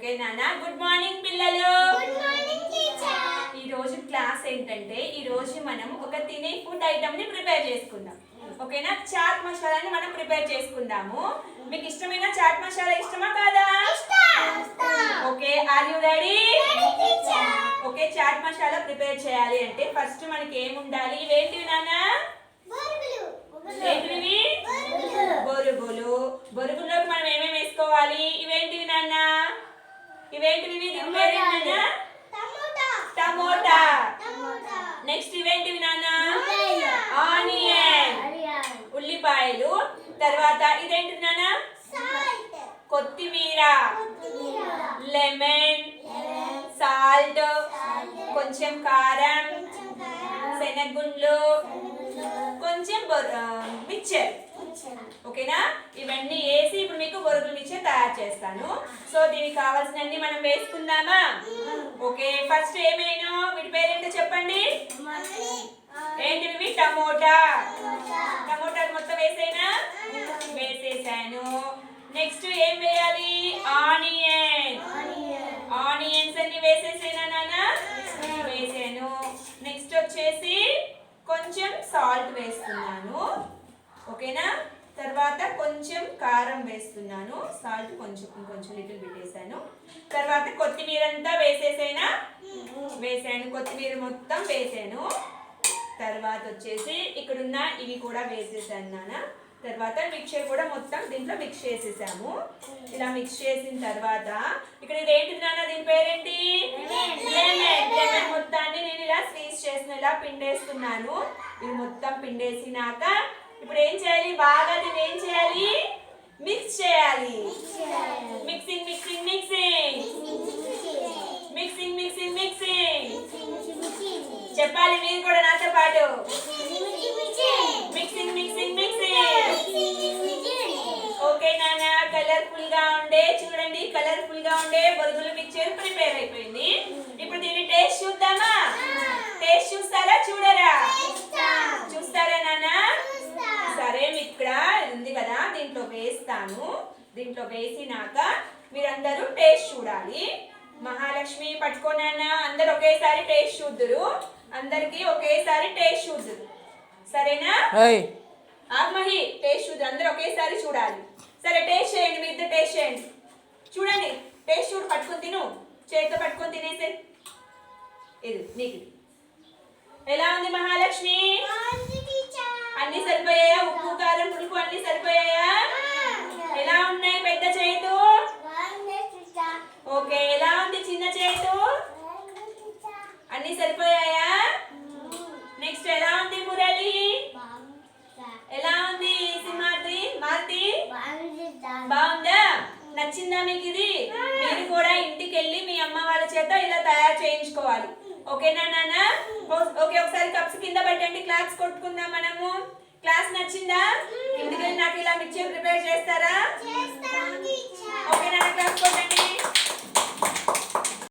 Okay నాన్న. Good morning పిల్లలు. Good morning teacher. ఈ రోజు క్లాస్ ఏంటంటే ఈ రోజు మనం ఒక తినే ఫుడ్ ఐటమ్ ని ప్రిపేర్ చేసుకుందాం. ఓకేనా? చాట్ మసాలాని మనం ప్రిపేర్ చేసుకుందాము. మీకు ఇష్టమైన చాట్ మసాలా ఇష్టమా కాదా? Okay, are you ready? Okay, chaat masala prepare చేయాలి అంటే ఫస్ట్ మనకి ఏముండాలి? ఇవేంటివి నాన్న? ఏంటివి? బొరుగులు. బొరుగుల్లోకి మనం ఏమేమి వేసుకోవాలి? ఇవేంటివి నాన్న? ఇవేంటివి? దీని పేరేంటి నాన్న? టమోటా. నెక్స్ట్ ఇవేంటివి నాన్న? ఆనియన్, ఉల్లిపాయలు. తర్వాత ఇదేంటిది నాన్న? కొత్తిమీర, లెమన్, సాల్ట్, కొంచెం కారం, శనగగుండ్లు, కొంచెం మిక్చర్. ఓకేనా? ఇవన్నీ వేసి ఇప్పుడు మీకు బొరుగులు మిక్చర్ తయారు చేస్తాను. సో దీనికి కావాల్సినన్ని మనం వేసుకుందామా? ఓకే, ఫస్ట్ ఏమేనో వీటి పేరేంటో చెప్పండి. ఏంటివి? టమోటా. టమోటాలు మొత్తం వేసేనా? వేసేసాను. నెక్స్ట్ ఏం వేయాలి? ఆనియన్. ఆనియన్స్ అన్ని వేసేసేనా నాన్న? వేసాను. నెక్స్ట్ వచ్చేసి కొంచెం సాల్ట్ వేస్తున్నాను. ఓకేనా? తర్వాత కొంచెం కారం వేస్తున్నాను. సాల్ట్ కొంచెం లిటిల్ బిట్ వేసాను. తర్వాత కొత్తిమీర అంతా వేసేసేనా? వేసాను. కొత్తిమీర మొత్తం వేసాను. తర్వాత వచ్చేసి ఇక్కడున్న ఇవి కూడా వేసేసాను నాన్న. తర్వాత మిక్చర్ కూడా మొత్తం దీంట్లో మిక్స్ చేసేసాము. ఇలా మిక్స్ చేసిన తర్వాత ఇక్కడ ఇది ఏంటిది నాన్న? దీని పేరేంటి? లెమన్. లెమన్ మొత్తాన్ని నేను ఇలా స్క్వీజ్ చేసిన ఇలా పిండేస్తున్నాను. ఇది మొత్తం పిండేసినాక ఇప్పుడు ఏం చేయాలి? బాగా దీన్ని ఏం చేయాలి? మిక్స్ చేయాలి. Mixing mixing mixing mixing mixing mixing చెప్పాలి మీరు కూడా నాతో పాటు. Mixing mixing mixing. ఓకే నాన్న, కలర్ఫుల్ గా ఉండే చూడండి, కలర్ఫుల్ గా ఉండే బొరుగుల మిక్చర్ ప్రిపేర్ అయిపోయింది. ఇప్పుడు దీన్ని టేస్ట్ చూద్దామా? టేస్ట్ చూస్తారా చూడరా? చూస్తారా నాన్న? సరే, ఇక్కడ ఉంది కదా, దీంట్లో వేస్తాను. దీంట్లో వేసినాక మీరందరూ టేస్ట్ చూడాలి. మహాలక్ష్మి పట్టుకోనాన్న, అందరు ఒకేసారి టేస్ట్ చూద్దురు. అందరికి ఒకేసారి టేస్ట్ చూద్దురు. సరేనా? ఆత్మహి టేస్ట్ చూద్దురు. అందరు ఒకేసారి చూడాలి. సరే, టేస్ట్ చేయండి. మీ ఇద్దరు టేస్ట్ చేయండి. చూడండి, టేస్ట్ చూడు. పట్టుకొని తిను, చేతితో పట్టుకొని తినేసే. ఇది నీకు ఎలా ఉంది మహాలక్ష్మి? అన్ని సరిపోయాయా? ఉప్పు కారం పులుపు అన్ని సరిపోయాయా? ఎలా ఉన్నాయి పెద్ద చేతు? ఓకే, ఎలా ఉంది చిన్న చేతు? అన్ని సరిపోయాయా? నెక్స్ట్ ఎలా ఉంది మురళి? ఎలా ఉంది సింహాద్రి? మారుతి బాగుందా? నచ్చిందా మీకు ఇది? మీరు కూడా ఇంటికి వెళ్ళి మీ అమ్మ వాళ్ళ చేత ఇలా తయారు చేయించుకోవాలి. ఓకేనా నాన్న? ఓకే, ఒకసారి కప్స్ కింద పెట్టండి. క్లాస్ కొట్టుకుందాం మనము. క్లాస్ నచ్చిందా? ఇంటికి వెళ్ళి నాకు ఇలా మిక్చర్ ప్రిపేర్ చేస్తారా? ఓకే నాన్న, క్లాస్ కొట్టండి.